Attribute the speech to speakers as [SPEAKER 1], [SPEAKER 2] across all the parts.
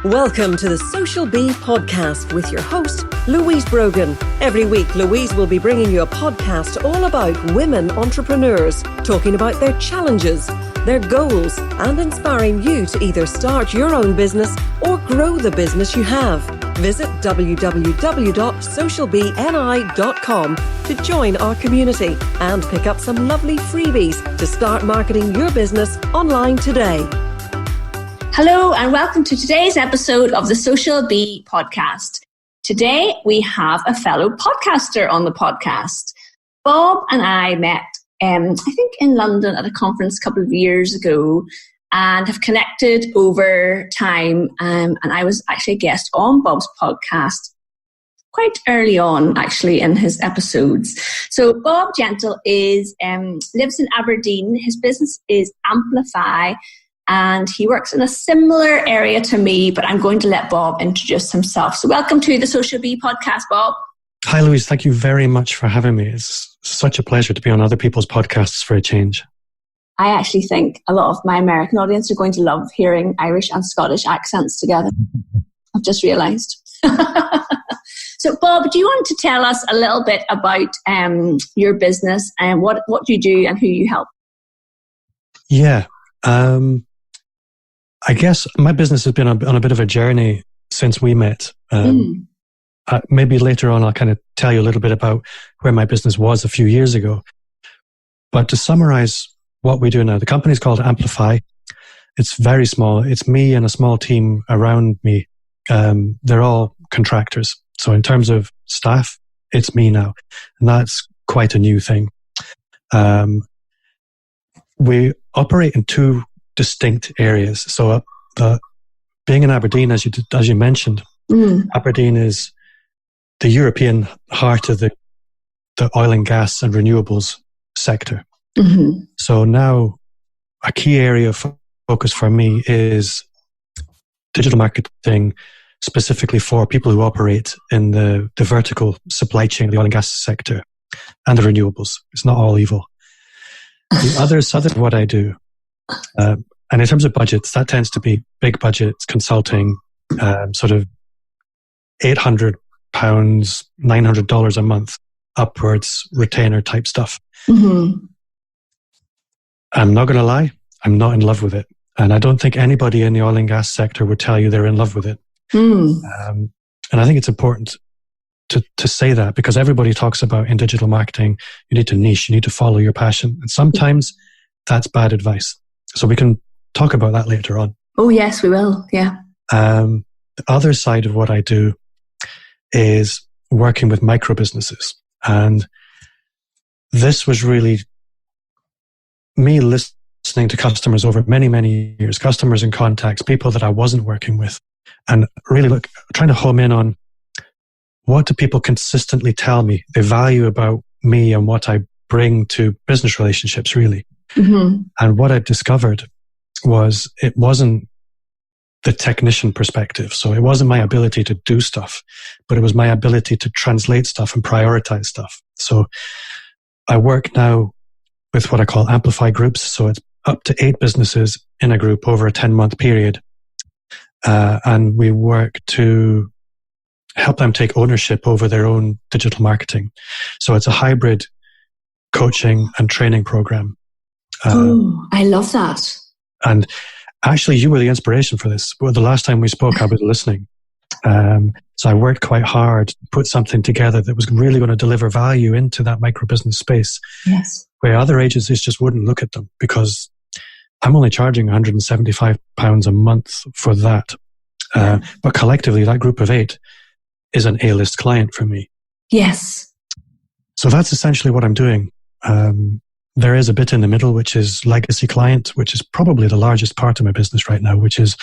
[SPEAKER 1] Welcome to the Social Bee podcast with your host, Louise Brogan. Every week, Louise will be bringing you a podcast all about women entrepreneurs, talking about their challenges, their goals, and inspiring you to either start your own business or grow the business you have. Visit www.socialbeeni.com to join our community and pick up some lovely freebies to start marketing your business online today.
[SPEAKER 2] Hello and welcome to today's episode of the Social Bee podcast. Today we have a fellow podcaster on the podcast. Bob and I met, I think in London at a conference a couple of years ago and have connected over time. And I was actually a guest on Bob's podcast quite early on, actually, in his episodes. So Bob Gentle lives in Aberdeen. His business is Amplify. And he works in a similar area to me, but I'm going to let Bob introduce himself. So welcome to the Social Bee podcast, Bob.
[SPEAKER 3] Hi, Louise. Thank you very much for having me. It's such a pleasure to be on other people's podcasts for a change.
[SPEAKER 2] I actually think a lot of my American audience are going to love hearing Irish and Scottish accents together. I've just realised. So, Bob, do you want to tell us a little bit about your business and what you do and who you help?
[SPEAKER 3] Yeah. I guess my business has been on a bit of a journey since we met. Maybe later on I'll kind of tell you a little bit about where my business was a few years ago. But to summarize what we do now, the company's called Amplify. It's very small. It's me and a small team around me. They're all contractors. So in terms of staff, it's me now. And that's quite a new thing. We operate in two distinct areas. So being in Aberdeen, as you mentioned, Aberdeen is the European heart of the oil and gas and renewables sector. Mm-hmm. So now a key area of focus for me is digital marketing, specifically for people who operate in the vertical supply chain of the oil and gas sector and the renewables. It's not all evil. The other side of what I do, and in terms of budgets, that tends to be big budgets, consulting, sort of £800, $900 a month upwards, retainer type stuff. Mm-hmm. I'm not going to lie, I'm not in love with it. And I don't think anybody in the oil and gas sector would tell you they're in love with it. And I think it's important to say that, because everybody talks about in digital marketing, you need to niche, you need to follow your passion. And sometimes that's bad advice. So we can talk about that later on.
[SPEAKER 2] Oh, yes, we will. Yeah.
[SPEAKER 3] The other side of what I do is working with micro businesses. And this was really me listening to customers over many, many years, customers and contacts, people that I wasn't working with, and really trying to home in on what do people consistently tell me they value about me and what I bring to business relationships, really. Mm-hmm. And what I discovered was it wasn't the technician perspective. So it wasn't my ability to do stuff, but it was my ability to translate stuff and prioritize stuff. So I work now with what I call amplify groups. So it's up to 8 businesses in a group over a 10-month period. And we work to help them take ownership over their own digital marketing. So it's a hybrid coaching and training program.
[SPEAKER 2] I love that.
[SPEAKER 3] And actually, you were the inspiration for this. Well, the last time we spoke, I was listening. So I worked quite hard to put something together that was really going to deliver value into that micro business space.
[SPEAKER 2] Yes.
[SPEAKER 3] Where other agencies just wouldn't look at them, because I'm only charging £175 a month for that. But collectively, that group of 8 is an A-list client for me.
[SPEAKER 2] Yes.
[SPEAKER 3] So that's essentially what I'm doing. There is a bit in the middle, which is legacy client, which is probably the largest part of my business right now, which is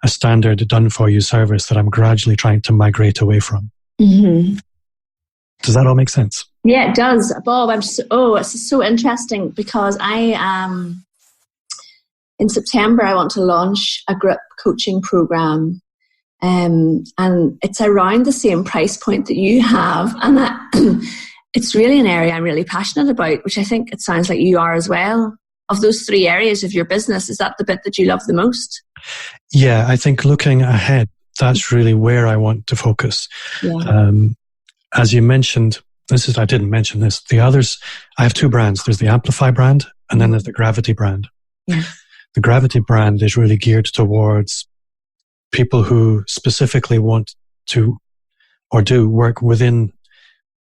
[SPEAKER 3] a standard done-for-you service that I'm gradually trying to migrate away from. Mm-hmm. Does that all make sense?
[SPEAKER 2] Yeah, it does. Bob, it's so interesting, because in September, I want to launch a group coaching program. And it's around the same price point that you have. And it's really an area I'm really passionate about, which I think it sounds like you are as well. Of those 3 areas of your business, is that the bit that you love the most?
[SPEAKER 3] Yeah, I think looking ahead, that's really where I want to focus.
[SPEAKER 2] Yeah.
[SPEAKER 3] As you mentioned, I didn't mention this. The others, I have two brands. There's the Amplify brand, and then there's the Gravity brand.
[SPEAKER 2] Yeah. The
[SPEAKER 3] Gravity brand is really geared towards people who specifically want to or do work within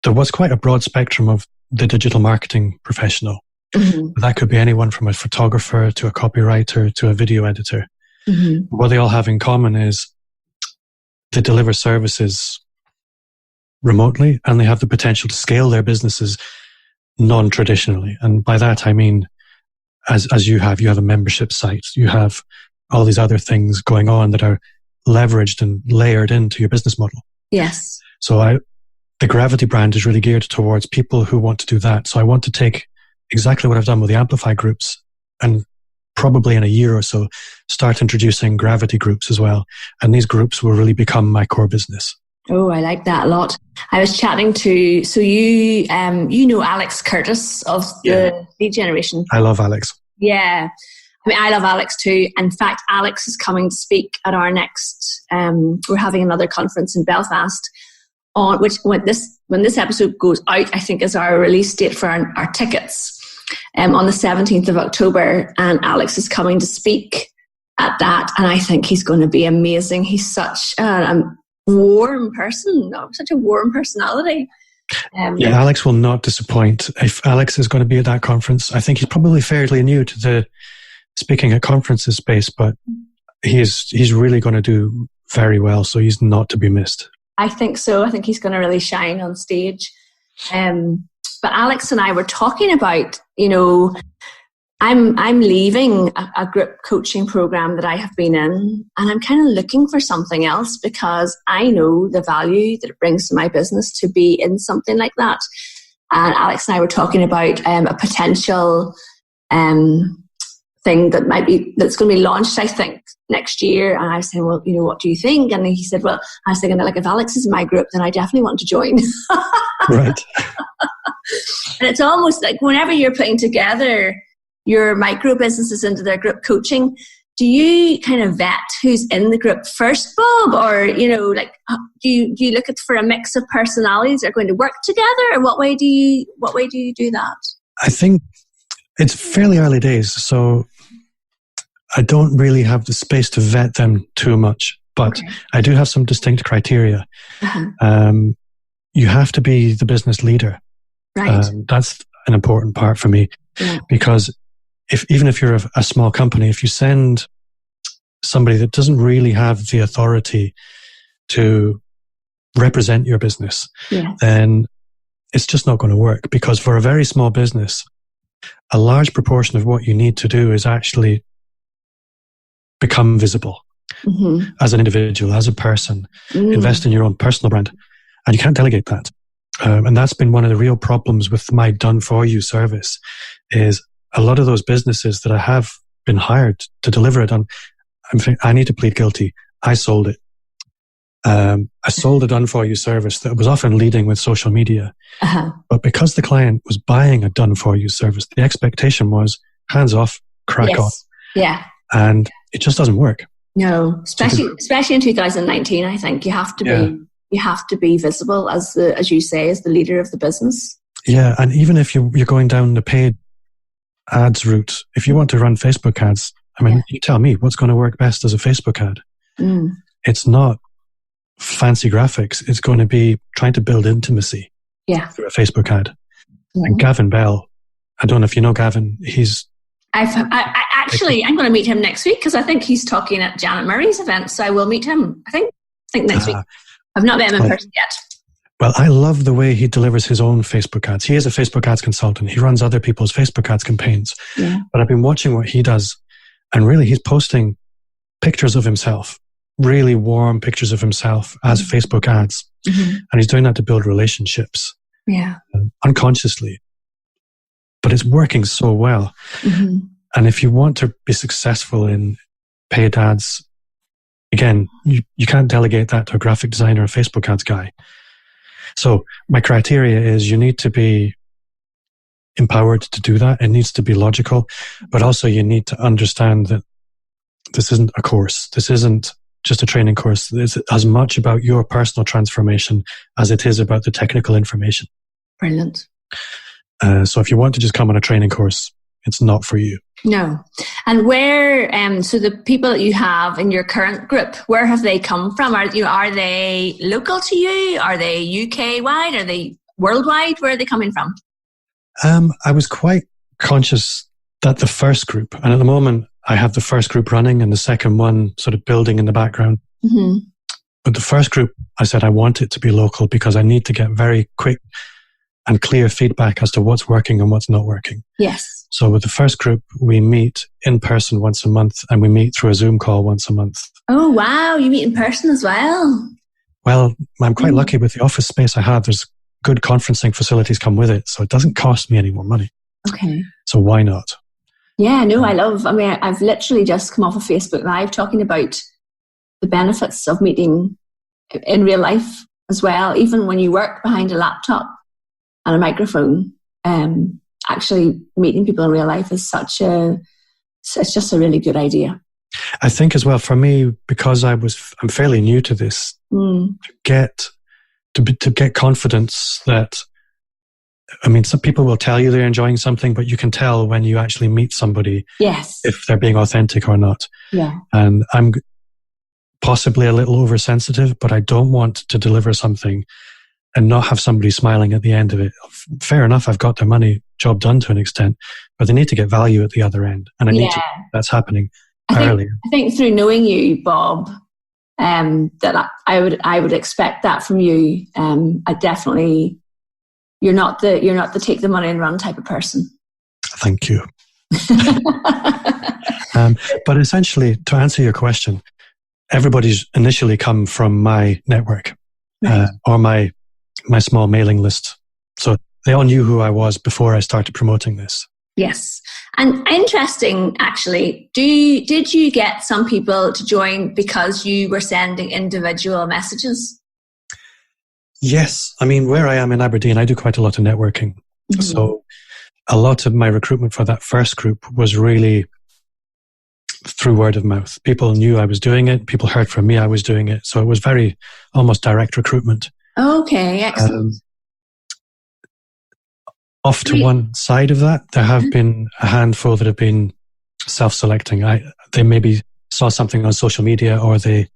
[SPEAKER 3] what's quite a broad spectrum of the digital marketing professional. Mm-hmm. That could be anyone from a photographer to a copywriter to a video editor. Mm-hmm. What they all have in common is they deliver services remotely, and they have the potential to scale their businesses non-traditionally. And by that, I mean, as you have a membership site, you have all these other things going on that are leveraged and layered into your business model.
[SPEAKER 2] Yes.
[SPEAKER 3] So the Gravity brand is really geared towards people who want to do that. So I want to take exactly what I've done with the Amplify groups and probably in a year or so start introducing Gravity groups as well. And these groups will really become my core business.
[SPEAKER 2] Oh, I like that a lot. I was chatting to, so you know Alex Curtis of the Lead Generation.
[SPEAKER 3] I love Alex.
[SPEAKER 2] Yeah. I mean, I love Alex too. In fact, Alex is coming to speak at our next, we're having another conference in Belfast on which when this episode goes out, I think is our release date for our tickets on the 17th of October. And Alex is coming to speak at that. And I think he's going to be amazing. He's such a warm person, such a warm personality.
[SPEAKER 3] Alex will not disappoint. If Alex is going to be at that conference, I think he's probably fairly new to the speaking at conferences space, but he's really going to do very well. So he's not to be missed.
[SPEAKER 2] I think so. I think he's going to really shine on stage. But Alex and I were talking about, I'm leaving a group coaching program that I have been in, and I'm kind of looking for something else because I know the value that it brings to my business to be in something like that. And Alex and I were talking about a potential thing that's going to be launched, I think, next year. And I was saying, well, what do you think? And he said, well, I was thinking, like, if Alex is in my group, then I definitely want to join.
[SPEAKER 3] Right.
[SPEAKER 2] And it's almost like whenever you're putting together your micro businesses into their group coaching, do you kind of vet who's in the group first, Bob? Or, do you look for a mix of personalities that are going to work together? Or what way do you do that?
[SPEAKER 3] I think it's fairly early days, so I don't really have the space to vet them too much, but okay. I do have some distinct criteria. Uh-huh. You have to be the business leader.
[SPEAKER 2] Right.
[SPEAKER 3] That's an important part for me, because even if you're a small company, if you send somebody that doesn't really have the authority to represent your business, then it's just not going to work. Because for a very small business, a large proportion of what you need to do is actually become visible as an individual, as a person, invest in your own personal brand. And you can't delegate that. And that's been one of the real problems with my done-for-you service is a lot of those businesses that I have been hired to deliver it on, I need to plead guilty. I sold it. I sold a done-for-you service that was often leading with social media. Uh-huh. But because the client was buying a done-for-you service, the expectation was hands off, crack on.
[SPEAKER 2] Yeah.
[SPEAKER 3] And it just doesn't work.
[SPEAKER 2] No, especially in 2019, I think you have to be visible as you say, as the leader of the business. Yeah,
[SPEAKER 3] and even if you're going down the paid ads route, if you want to run Facebook ads, you tell me what's going to work best as a Facebook ad. It's not fancy graphics. It's going to be trying to build intimacy through a Facebook ad. And Gavin Bell, I don't know if you know Gavin.
[SPEAKER 2] I'm going to meet him next week because I think he's talking at Janet Murray's event. So I will meet him. I think next week. I've not met him in person yet.
[SPEAKER 3] Well, I love the way he delivers his own Facebook ads. He is a Facebook ads consultant. He runs other people's Facebook ads campaigns. Yeah. But I've been watching what he does, and really he's posting pictures of himself, really warm pictures of himself as Facebook ads. Mm-hmm. And he's doing that to build relationships. Yeah. Unconsciously. But it's working so well. Mm-hmm. And if you want to be successful in paid ads, again, you can't delegate that to a graphic designer or a Facebook ads guy. So my criteria is you need to be empowered to do that. It needs to be logical, but also you need to understand that this isn't a course. This isn't just a training course. It's as much about your personal transformation as it is about the technical information.
[SPEAKER 2] Brilliant.
[SPEAKER 3] So if you want to just come on a training course, it's not for you.
[SPEAKER 2] No. And where, so the people that you have in your current group, where have they come from? Are they local to you? Are they UK wide? Are they worldwide? Where are they coming from?
[SPEAKER 3] I was quite conscious that the first group, and at the moment I have the first group running and the second one sort of building in the background. Mm-hmm. But the first group, I said I want it to be local because I need to get very quick and clear feedback as to what's working and what's not working.
[SPEAKER 2] Yes.
[SPEAKER 3] So with the first group, we meet in person once a month and we meet through a Zoom call once a month.
[SPEAKER 2] Oh, wow. You meet in person as well?
[SPEAKER 3] Well, I'm quite lucky with the office space I have. There's good conferencing facilities come with it, so it doesn't cost me any more money.
[SPEAKER 2] Okay.
[SPEAKER 3] So why not?
[SPEAKER 2] Yeah, no, I've literally just come off of Facebook Live talking about the benefits of meeting in real life as well. Even when you work behind a laptop and a microphone, actually meeting people in real life is it's just a really good idea.
[SPEAKER 3] I think as well for me, because I'm fairly new to this, to get confidence that, I mean, some people will tell you they're enjoying something, but you can tell when you actually meet somebody,
[SPEAKER 2] yes,
[SPEAKER 3] if they're being authentic or not.
[SPEAKER 2] Yeah.
[SPEAKER 3] And I'm possibly a little oversensitive, but I don't want to deliver something and not have somebody smiling at the end of it. Fair enough, I've got their money, job done to an extent, but they need to get value at the other end. And I need to, that's happening earlier.
[SPEAKER 2] I think through knowing you, Bob, that I would expect that from you. I definitely, you're not the take the money and run type of person.
[SPEAKER 3] Thank you. But essentially, to answer your question, everybody's initially come from my network, right, or my small mailing list. So they all knew who I was before I started promoting this.
[SPEAKER 2] Yes. And interesting, actually, did you get some people to join because you were sending individual messages?
[SPEAKER 3] Yes. I mean, where I am in Aberdeen, I do quite a lot of networking. Mm-hmm. So a lot of my recruitment for that first group was really through word of mouth. People knew I was doing it. People heard from me I was doing it. So it was very almost direct recruitment.
[SPEAKER 2] Okay, excellent.
[SPEAKER 3] Off to one side of that, there have been a handful that have been self-selecting. They maybe saw something on social media or they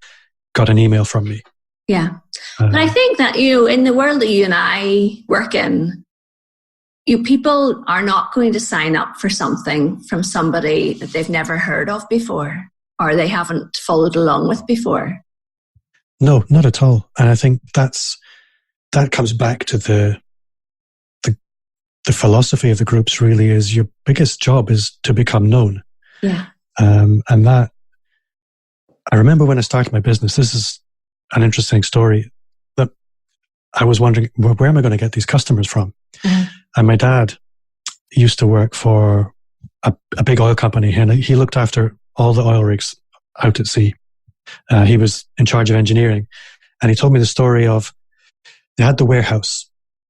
[SPEAKER 3] got an email from me.
[SPEAKER 2] Yeah. But I think that in the world that you and I work in, people are not going to sign up for something from somebody that they've never heard of before or they haven't followed along with before.
[SPEAKER 3] No, not at all. And I think that comes back to the philosophy of the groups really is your biggest job is to become known.
[SPEAKER 2] Yeah.
[SPEAKER 3] And that, I remember when I started my business, this is an interesting story, that I was wondering, where am I going to get these customers from? Mm-hmm. And my dad used to work for a big oil company and he looked after all the oil rigs out at sea. He was in charge of engineering. And he told me the story of, they had the warehouse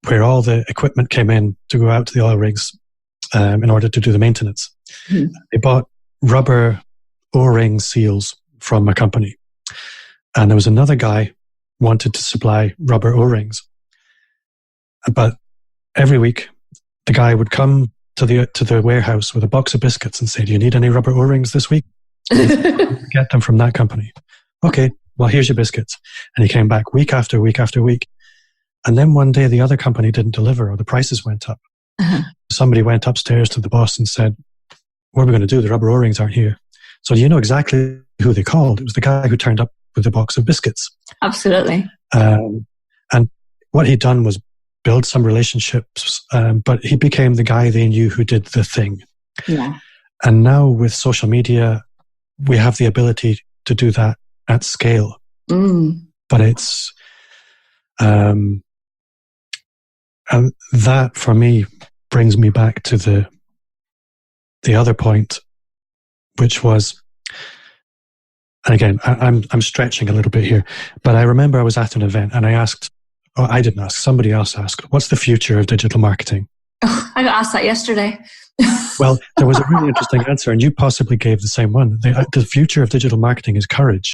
[SPEAKER 3] where all the equipment came in to go out to the oil rigs in order to do the maintenance. Mm-hmm. They bought rubber O-ring seals from a company. And there was another guy wanted to supply rubber O-rings. But every week, the guy would come to the warehouse with a box of biscuits and say, do you need any rubber O-rings this week? Get them from that company. Okay, well, here's your biscuits. And he came back week after week after week. And then one day the other company didn't deliver or the prices went up. Uh-huh. Somebody went upstairs to the boss and said, what are we going to do? The rubber O-rings aren't here. So you know exactly who they called. It was the guy who turned up with the box of biscuits.
[SPEAKER 2] Absolutely.
[SPEAKER 3] And what he'd done was build some relationships, but he became the guy they knew who did the thing.
[SPEAKER 2] Yeah.
[SPEAKER 3] And now with social media, we have the ability to do that at scale. Mm. But it's... and that for me brings me back to the other point, which was, and again, I'm stretching a little bit here, but I remember I was at an event and I asked, I didn't ask, somebody else asked, what's the future of digital marketing?
[SPEAKER 2] Oh, I got asked that yesterday.
[SPEAKER 3] Well, there was a really interesting answer and you possibly gave the same one. The future of digital marketing is courage.